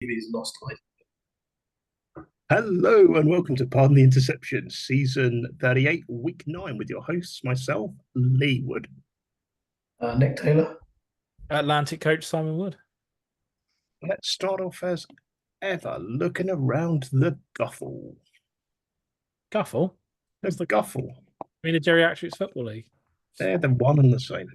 he's lost like Hello and welcome to Pardon the Interception, Season 38, Week 9, with your hosts, myself, Lee Wood. Nick Taylor. Atlantic coach Simon Wood. Let's start off as ever, looking around the Guffle. Guffle? There's the Guffle. I mean, the Geriatrics Football League. They're the one and the same.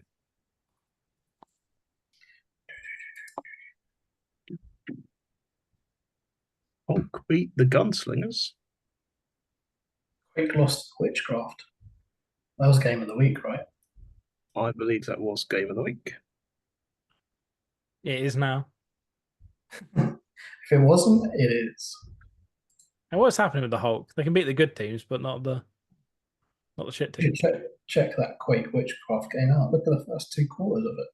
Hulk beat the Gunslingers. Quick lost to Witchcraft. That was game of the week, right? I believe that was Game of the Week. It is now. If it wasn't, it is. And what's happening with the Hulk? They can beat the good teams, but not the shit You teams. should check that Quake Witchcraft game out. Look at the first two quarters of it.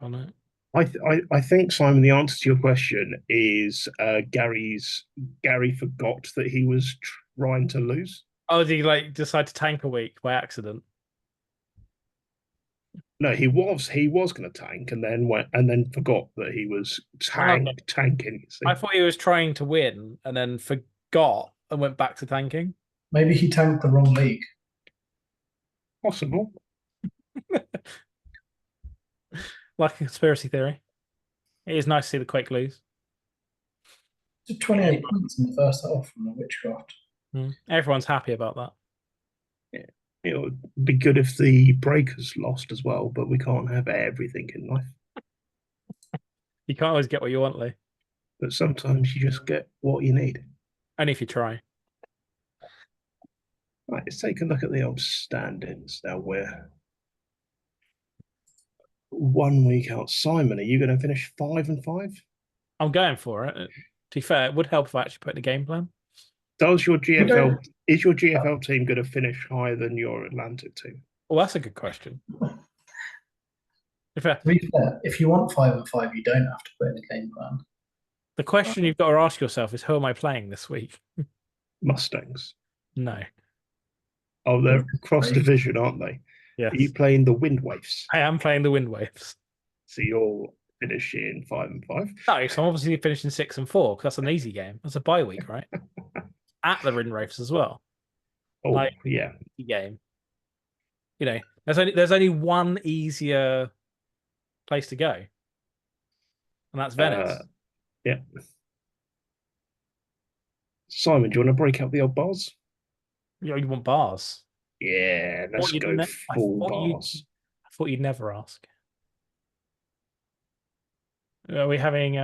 Oh no. I think, Simon, the answer to your question is Gary forgot that he was trying to lose. Oh, did he decide to tank a week by accident? No, he was going to tank and then forgot that he was tanking. I thought he was trying to win and then forgot and went back to tanking. Maybe he tanked the wrong league. Possible. Like a conspiracy theory. It is nice to see the Quake lose. 28 points in the first half from the Witchcraft. Everyone's happy about that. Yeah. It would be good if the Breakers lost as well, but we can't have everything in life. You can't always get what you want, Lee. But sometimes you just get what you need. Only if you try. Right, let's take a look at the old standings. Now we're 1 week out. Simon, are you going to finish 5 and 5? I'm going for it. To be fair, it would help if I actually put in a game plan. Is your GFL team going to finish higher than your Atlantic team? Well, that's a good question. To be fair, if you want 5 and 5, you don't have to put in a game plan. The question you've got to ask yourself is, who am I playing this week? Mustangs. No. Oh, they're cross division, aren't they? Yes. Are you playing the Wind Waves? I am playing the Wind Waves. So you're finishing 5 and 5? No, so I'm obviously finishing 6 and 4 because that's an easy game. That's a bye week, right? At the Wind Waves as well. Oh, yeah. Game. You know, there's only one easier place to go, and that's Venice. Yeah. Simon, do you want to break out the old bars? You want bars? Yeah, let's go full bars. I thought you'd never ask. Are we having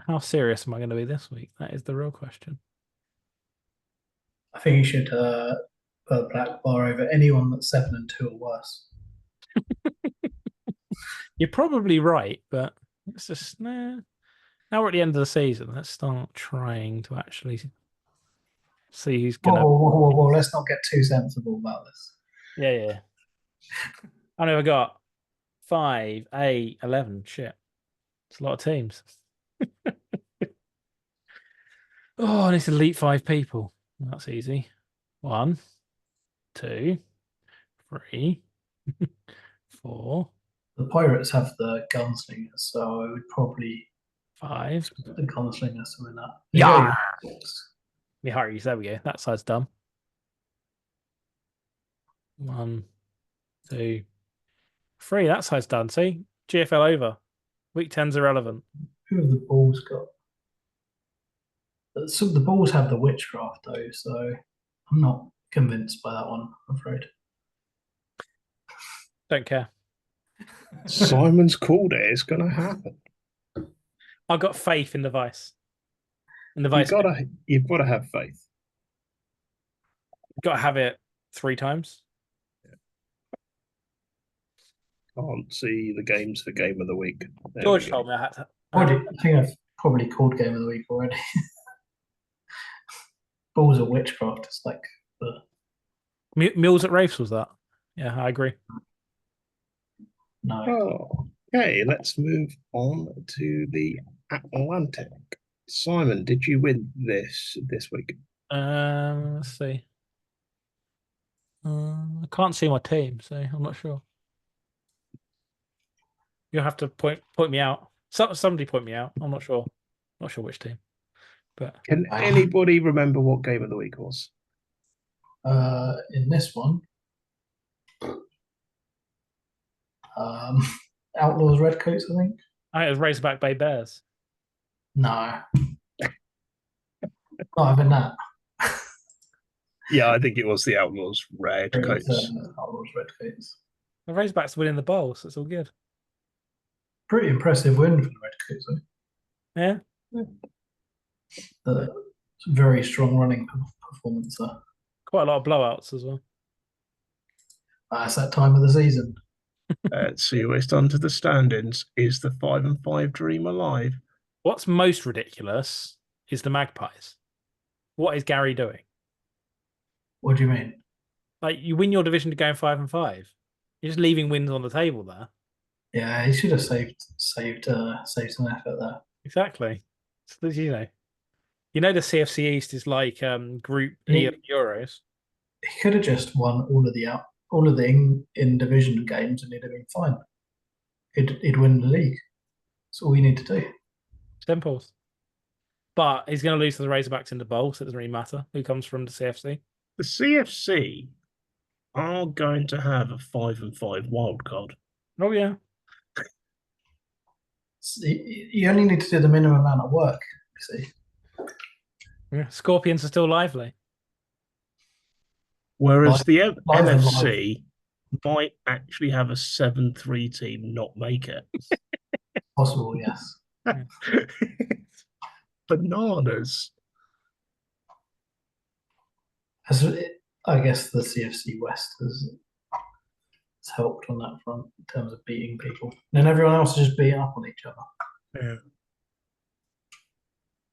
how serious am I going to be this week? That is the real question. I think you should put a black bar over anyone that's 7 and 2 or worse. You're probably right, but it's just now we're at the end of the season. Let's start trying to actually see who's gonna. Whoa, let's not get too sensible about this. Yeah. I never got 5, 8, 11. Shit, it's a lot of teams. Oh, I need to delete 5 people. That's easy. 1, 2, 3, 4. The Pirates have the Gunslingers, so I would probably 5. The Gunslingers to win that. Yeah. Miharis, there we go. That side's done. 1, 2, 3. That side's done. See? GFL over. Week 10's irrelevant. Who have the Bulls got? So the Bulls have the Witchcraft, though, so I'm not convinced by that one, I'm afraid. Don't care. Simon's called it. It's going to happen. I've got faith in the Vice. You've got to have faith. You've got to have it 3 times. Can't see the games for Game of the Week. George told me I had to. I think I've probably called Game of the Week already. Bulls or Witchcraft. It's like the Mills at Wraiths was that? Yeah, I agree. No. Oh, okay, let's move on to the Atlantic. Simon, did you win this week? Let's see. I can't see my team, so I'm not sure. You'll have to point me out. Somebody point me out. I'm not sure. Not sure which team. But Can anybody remember what game of the week was? In this one, Outlaws Redcoats, I think. I think it was Razorback Bay Bears. No, not even that. Yeah, I think it was the Outlaws Red It Coats. was, Outlaws Redcoats. The Razorbacks winning the bowl, so it's all good. Pretty impressive win for the Redcoats, though. Yeah, It's a very strong running performance there. quite a lot of blowouts as well. It's that time of the season. Let's see what's done to the standings. Is the 5-5 dream alive? What's most ridiculous is the Magpies. What is Gary doing? What do you mean? Like, you win your division to go 5-5. You're just leaving wins on the table there. Yeah, he should have saved some effort there. Exactly. So, you know the CFC East is like Group E of Euros. He could have just won all of the in division games, and he'd have been fine. He'd win the league. That's all you need to do. Simple. But he's going to lose to the Razorbacks in the bowl, so it doesn't really matter who comes from the CFC. The CFC are going to have a 5-5 wild card. Oh, yeah. You only need to do the minimum amount of work, you see. Yeah. Scorpions are still lively. Whereas the live and NFC might actually have a 7-3 team not make it. Possible, yes. Bananas. I guess the CFC West has helped on that front in terms of beating people. And then everyone else is just beating up on each other. Yeah.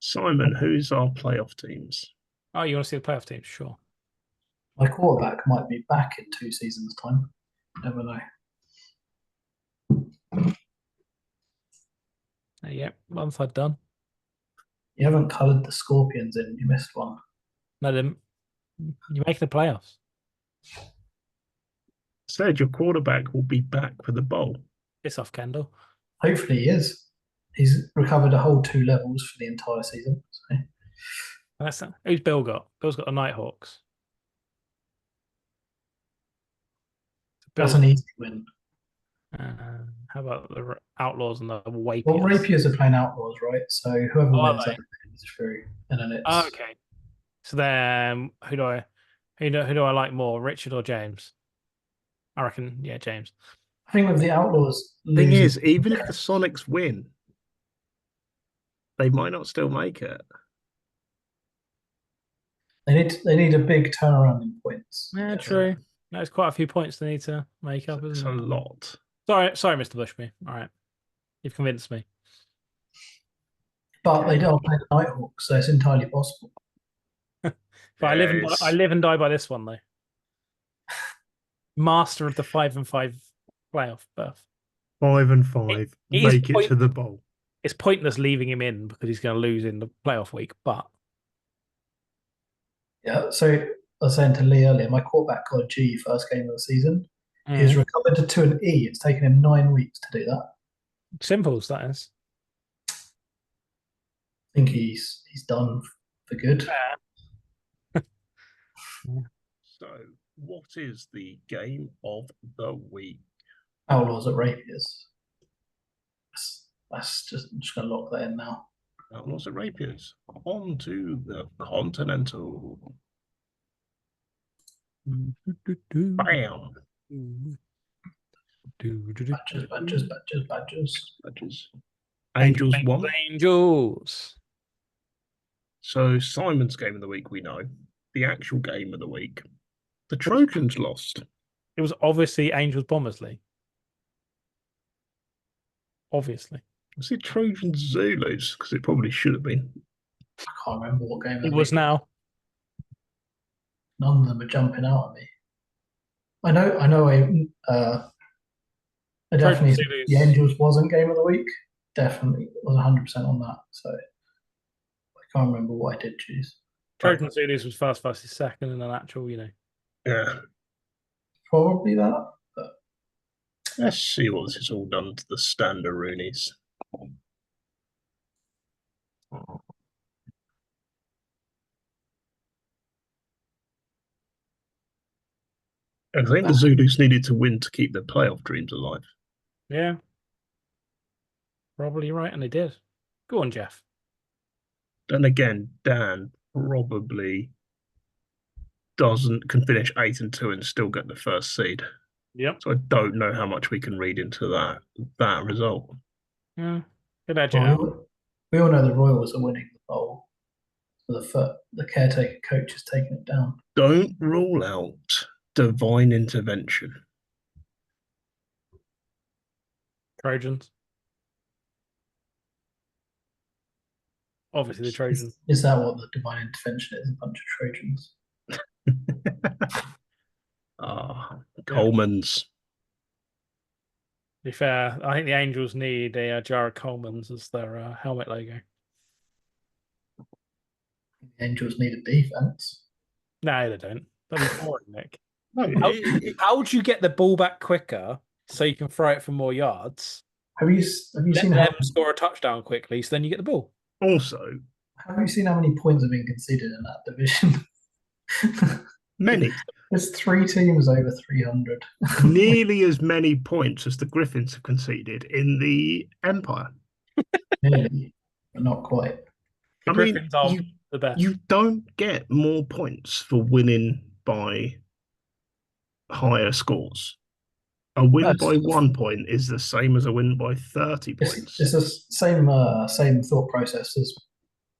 Simon, who's our playoff teams? Oh, you want to see the playoff teams? Sure. My quarterback might be back in 2 seasons' time. Never know. Yeah, one side done. You haven't coloured the Scorpions in. You missed one. No, then you're making the playoffs. Said your quarterback will be back for the bowl. Piss off, Kendall. Hopefully he is. He's recovered a whole 2 levels for the entire season. So. Who's Bill got? Bill's got the Nighthawks. That's an easy win. How about the Outlaws and the Wapiers? Well, Rapiers are playing Outlaws, right? So whoever wins that is through, and then it's okay. So then, who do I like more, Richard or James? I reckon, yeah, James. I think with the Outlaws, Thing is, even if the Sonics win, they might not still make it. they need a big turnaround in points. Yeah, true. No, it's quite a few points they need to make up, It's isn't a it? lot. Sorry, Mr. Bushby. All right, you've convinced me. But they don't play the Nighthawks, so it's entirely possible. But I live and die by this one though. Master of the 5-5 playoff berth. 5-5, make it to the bowl. It's pointless leaving him in because he's going to lose in the playoff week. But yeah, so I was saying to Lee earlier, my quarterback got a G first game of the season. He's recovered to an E. It's taken him 9 weeks to do that. Simple as that is. I think he's done for good. So, what is the game of the week? Outlaws at Rapiers. That's just, I'm just going to lock that in now. Outlaws at Rapiers. On to the Continental. Bam. Badgers. Angels won. Angels. So Simon's game of the week, we know. The actual game of the week. The Trojans lost. It was obviously Angels Bombersley. Obviously. Was it Trojans Zulus? Because it probably should have been. I can't remember what game it was now. None of them are jumping out at me. I know. I definitely think the Angels wasn't game of the week. Definitely was 100% on that. So I can't remember what I did choose. Trojan Zulus was first versus second in an actual, Yeah. Probably that. But let's see what this has all done to the Standard Roonies. I think the Zulus needed to win to keep their playoff dreams alive. Yeah. Probably right, and they did. Go on, Jeff. Then again, Dan probably can finish 8-2 and still get the first seed. Yep. So I don't know how much we can read into that result. Yeah. Good edge out. We all know the Royals are winning the bowl. So the caretaker coach has taken it down. Don't rule out divine intervention. Trojans. Obviously, the Trojans. Is that what the divine intervention is? A bunch of Trojans. Coleman's. To be fair, I think the Angels need a jar of Coleman's as their helmet logo. The Angels need a defense. No, they don't. That'd be boring, Nick. No, how would you get the ball back quicker so you can throw it for more yards? Have you seen them score a touchdown quickly, so then you get the ball? Also, have you seen how many points have been conceded in that division? Many. There's 3 teams over 300. Nearly as many points as the Griffins have conceded in the Empire. Nearly, but not quite. The Griffins are the best. You don't get more points for winning by higher scores. A win by 1 point is the same as a win by 30 points. It's the same thought process as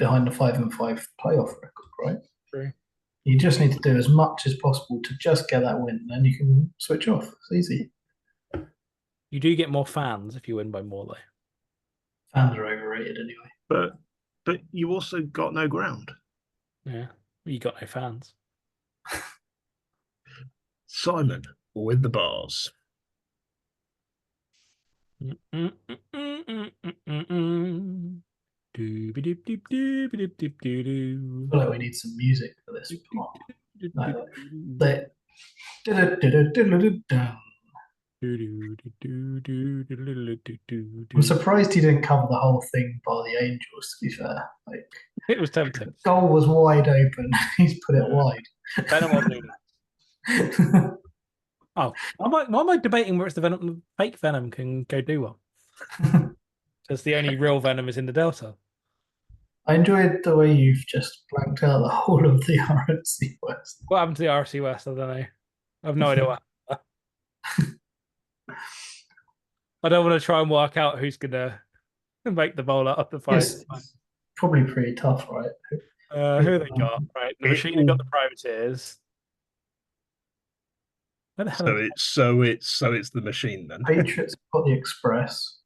behind the 5-5 playoff record, right? True. You just need to do as much as possible to just get that win, and then you can switch off. It's easy. You do get more fans if you win by more, though. Fans are overrated anyway. But you also got no ground. Yeah, you got no fans. Simon with the bars. I feel like we need some music for this part. I'm surprised he didn't cover the whole thing by the Angels, to be fair. It was tempting. The goal was wide open. He's put it wide. Venom will do that. Oh, why am I debating where it's the Venom? Fake Venom can go do well. Because the only real Venom is in the Delta. I enjoyed the way you've just blanked out the whole of the RC West. What happened to the RC West? I don't know. I have no idea what happened. I don't want to try and work out who's going to make the bowl out of the fight. Yes, probably pretty tough, right? Who have they got? Right, the Machine have got the Privateers. So it's the Machine then. Patriots got the Express,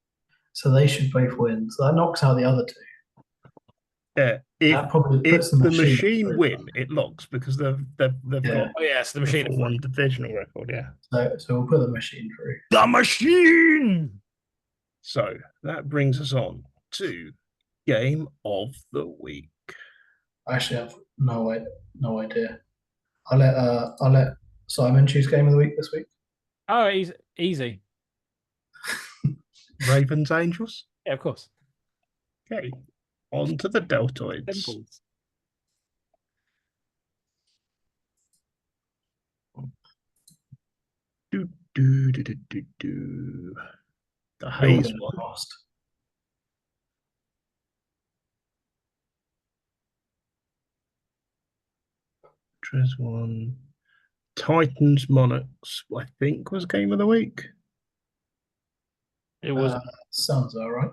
so they should both win. So that knocks out the other two. Yeah, if the machine win, it locks because they've got. Oh yes, the Machine one divisional record. Yeah. So we'll put the Machine through. The Machine. So that brings us on to Game of the Week. I actually have no idea. I'll let Simon choose Game of the Week this week. Oh, easy. Ravens, Angels. Yeah, of course. Okay. On to the Deltoids. Simples. The Hayes one. Lost. Tres one. Titans, Monarchs, I think was Game of the Week. It was. Sounds all right.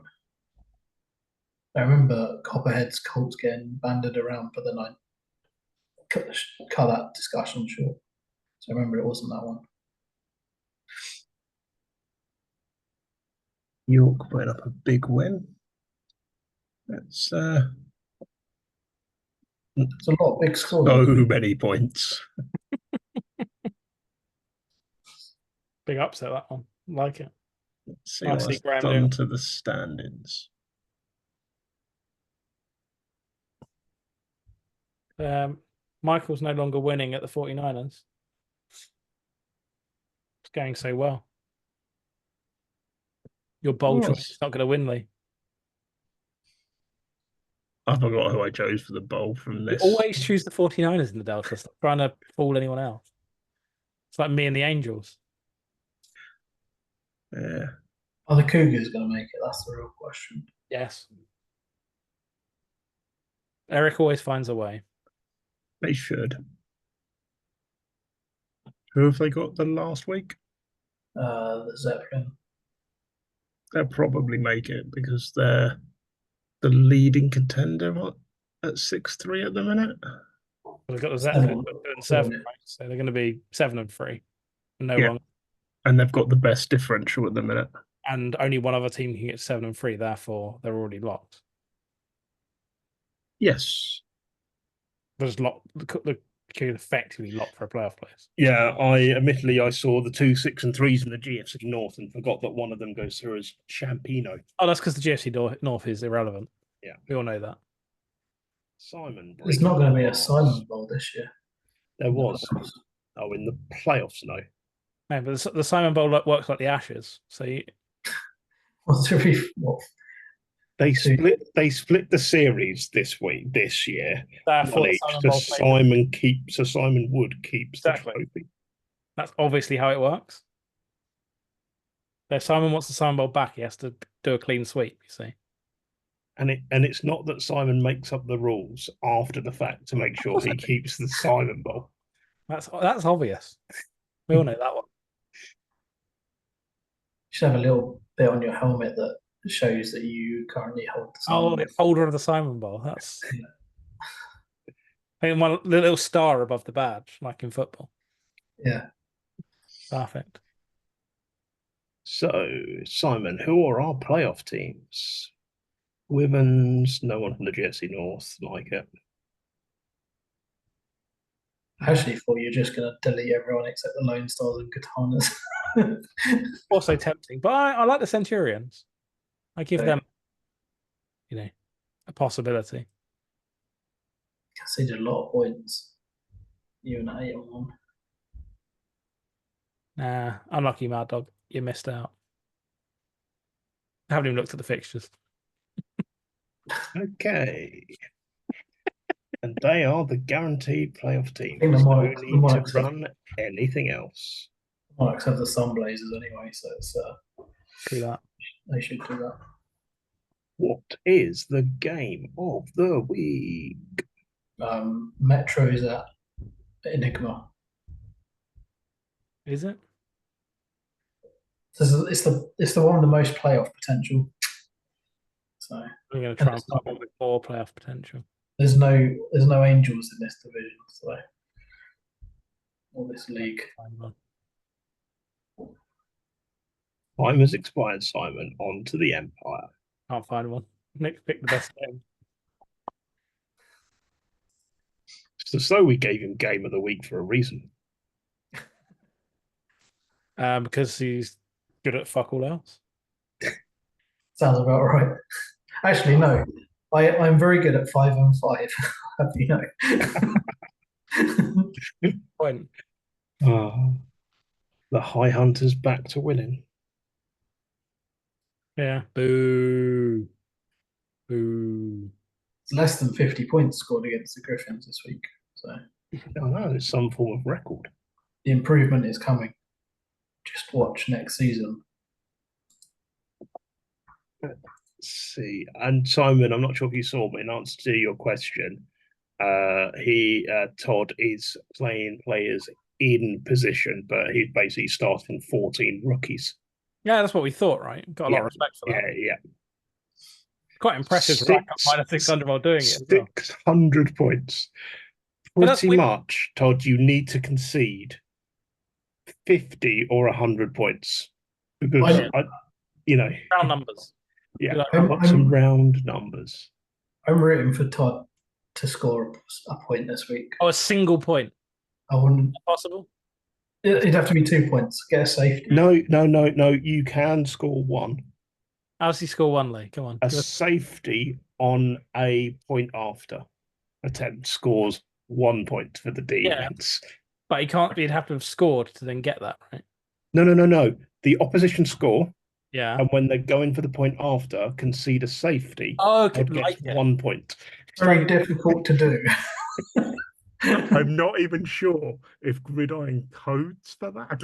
I remember Copperhead's Colts getting banded around, but then I cut that discussion short. So I remember it wasn't that one. York putting up a big win. It's a lot of big scores. So many points. Big upset, that one. Like it. Let's see what's done to the standings. Michael's no longer winning at the 49ers. It's going so well. Your bold choice is not going to win, Lee. I forgot who I chose for the bowl from this. You always choose the 49ers in the Delta. Stop trying to fool anyone else. It's like me and the Angels. Yeah. Are the Cougars going to make it? That's the real question. Yes. Eric always finds a way. They should. Who have they got the last week? The Zeppelin. They'll probably make it because they're the leading contender at 6-3 at the minute. They've got the Zeppelin doing 7, right? So they're going to be 7-3. No one. And they've got the best differential at the minute. And only one other team can get 7-3, therefore they're already locked. Yes. There's locked. The could effectively locked for a playoff place. Yeah, I saw the 2 6 and 3s in the GFC North and forgot that one of them goes through as Champino. Oh, that's because the GFC North is irrelevant. Yeah, we all know that. Simon, there's not going to be a Simon Bowl this year. There was. Oh, in the playoffs, no. No, but the Simon Bowl works like the Ashes. So they split the series this year. Therefore, Simon Wood keeps the trophy. That's obviously how it works. If Simon wants the Simon Bowl back, he has to do a clean sweep, you see. And it's not that Simon makes up the rules after the fact to make sure he keeps the Simon Bowl. That's obvious. We all know that one. You should have a little bit on your helmet that shows that you currently hold the Simon Bowl. The holder of the Simon Bowl. That's I think one little star above the badge, like in football. Yeah. Perfect. So, Simon, who are our playoff teams? Women's, no one from the GFC North like it. I actually thought you were just going to delete everyone except the Lone Stars and Katanas. Also tempting, but I like the Centurions. I give them, a possibility. Conceded a lot of points. Even at 8-1. Nah, unlucky, Mad Dog. You missed out. I haven't even looked at the fixtures. Okay. And they are the guaranteed playoff teams. I think no need to run anything else. Monarchs have the Sunblazers anyway, so it's do that. They should do that. What is the game of the week? Metro is at Enigma. Is it? It's the one with the most playoff potential. So we're going to try and find one with more playoff potential. There's no Angels in this division, so or this league. Time has expired, Simon. On to the Empire. Can't find one. Nick picked the best game. So we gave him Game of the Week for a reason. Because he's good at fuck all else. Sounds about right. Actually, no. I'm very good at 5 on 5. You know. Point. The High Hunters back to winning. Yeah. Boo. Boo. It's less than 50 points scored against the Griffins this week. So I know it's some form of record. The improvement is coming. Just watch next season. Let's see. And Simon, I'm not sure if you saw, but in answer to your question, Todd is playing players in position, but he's basically starting 14 rookies. Yeah, that's what we thought, right? Got a lot of respect for that. Yeah. Quite impressive to rack up minus 600 while doing it. 600 points. Pretty much, Todd, you need to concede 50 or 100 points. Because, round numbers. Yeah, some round numbers. I'm rooting for Todd to score a point this week. Oh, a single point? I wouldn't. Possible? It'd have to be 2 points. Get a safety. No. You can score one. How does he score one, Lee? Come on. A safety on a point after attempt scores 1 point for the defense. Yeah. But he can't. He'd have to have scored to then get that, right? No. The opposition score. Yeah. And when they're going for the point after, concede a safety. Oh, okay. Gets 1 point. Very difficult to do. I'm not even sure if Gridiron codes for that.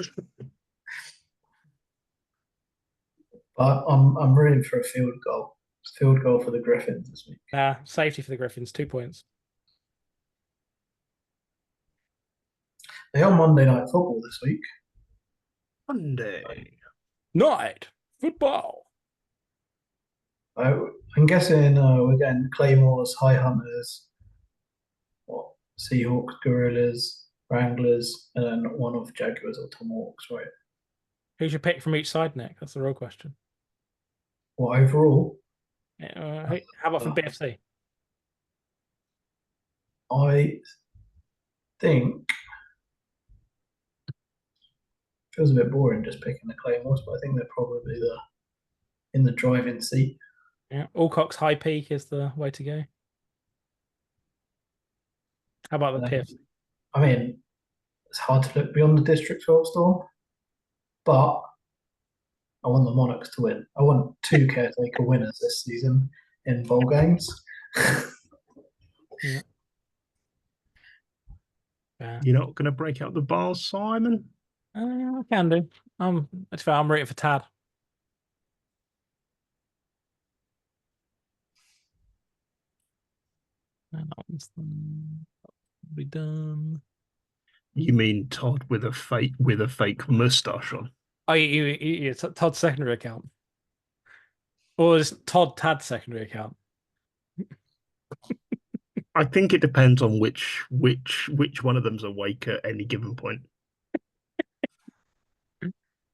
But I'm rooting for a field goal. Field goal for the Griffins this week. Safety for the Griffins, 2 points. They are Monday Night Football this week. Monday Night Football. I'm guessing we're getting Claymores, High Hunters, Seahawks, Gorillas, Wranglers, and then one of Jaguars or Tomahawks, right? Who's your pick from each side, Nick? That's the real question. What overall? How about from BFC? I think feels a bit boring just picking the Claymores, but I think they're probably in the driving seat. Yeah, Alcock's High Peak is the way to go. How about the PFC? I mean, it's hard to look beyond the District 12 storm, but I want the Monarchs to win. I want 2 caretaker winners this season in bowl games. Yeah. You're not going to break out the bars, Simon? I can do. That's fair. I'm rooting for Tad. And that one's be done. You mean Todd with a fake moustache on? Oh, it's Todd's secondary account, or is Todd Tad's secondary account? I think it depends on which one of them's awake at any given point.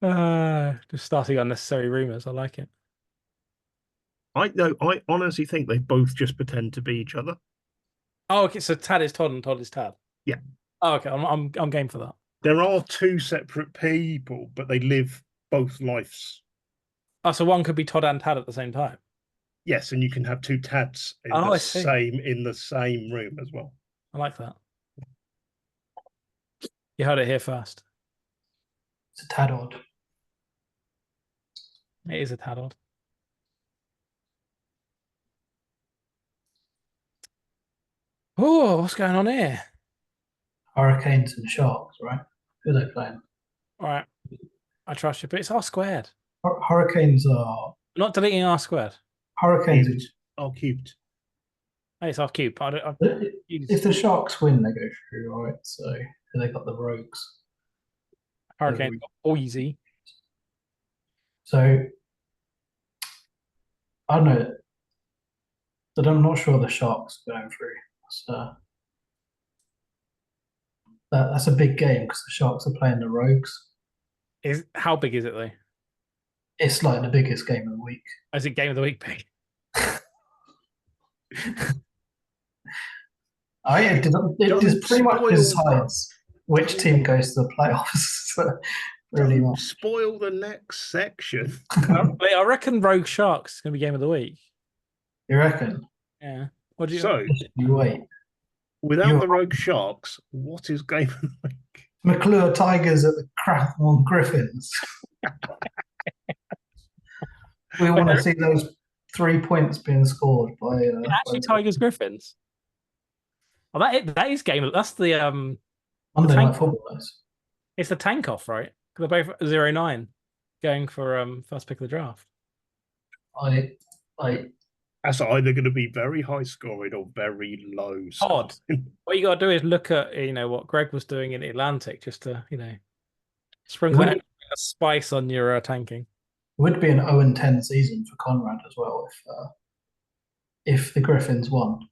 Just starting unnecessary rumors. I like it. I honestly think they both just pretend to be each other. Oh, okay. So Tad is Todd and Todd is Tad. Yeah. Oh, okay. I'm game for that. There are 2 separate people, but they live both lives. Oh, so one could be Todd and Tad at the same time. Yes, and you can have 2 Tads in the same room as well. I like that. You heard it here first. It's a tad odd. It is a tad odd. Oh, what's going on here? Hurricanes and Sharks, right? Who are they playing? All right. I trust you, but it's R squared. Hurricanes are... Not deleting R squared. Hurricanes are cubed. Hey, it's R cubed. If the Sharks win, they go through, right? So they got the Rogues. Hurricanes got easy. So I don't know. But I'm not sure the Sharks are going through. So that's a big game because the Sharks are playing the Rogues. How big is it though? It's like the biggest game of the week. Is it game of the week big? It just pretty much decides which team goes to the playoffs. Really Don't spoil the next section. I reckon Rogue Sharks is going to be game of the week. You reckon? Yeah. What do you? So you wait. Without the Rogue Sharks, what is game of the week? McClure Tigers at the Crathmore Griffins. We want to see those 3 points being scored by actually Tigers Griffins. Oh, that is game. That's the Monday Night Football. It's the tank off, right? Because they're both 0-9, going for first pick of the draft. That's either going to be very high scoring or very low scoring. What you got to do is look at what Greg was doing in Atlantic, just to sprinkle a spice on your tanking. It would be an 0-10 season for Conrad as well if the Griffins won.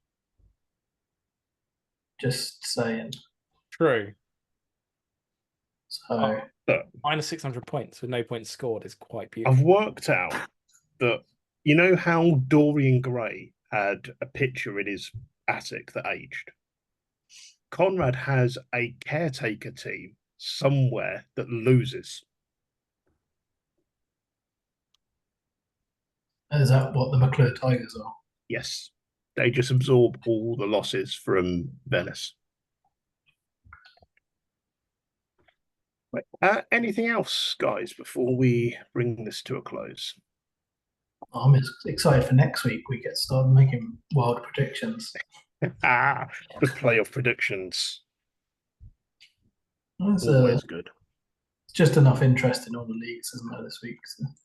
Just saying. True. So minus 600 points with no points scored is quite beautiful. I've worked out that how Dorian Gray had a picture in his attic that aged. Conrad has a caretaker team somewhere that loses. Is that what the McClure Tigers are? Yes. They just absorb all the losses from Venice. Anything else, guys, before we bring this to a close? I'm excited for next week. We get started making wild predictions. The playoff predictions. Always good. Just enough interest in all the leagues, isn't there, this week?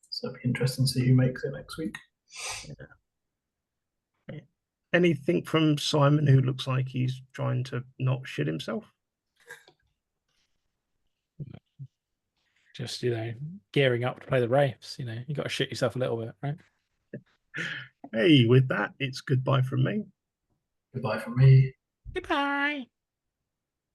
So it'll be interesting to see who makes it next week. Yeah. Anything from Simon, who looks like he's trying to not shit himself? Just, gearing up to play the Wraiths. You got to shit yourself a little bit, right? Hey, with that, it's goodbye from me. Goodbye from me. Goodbye.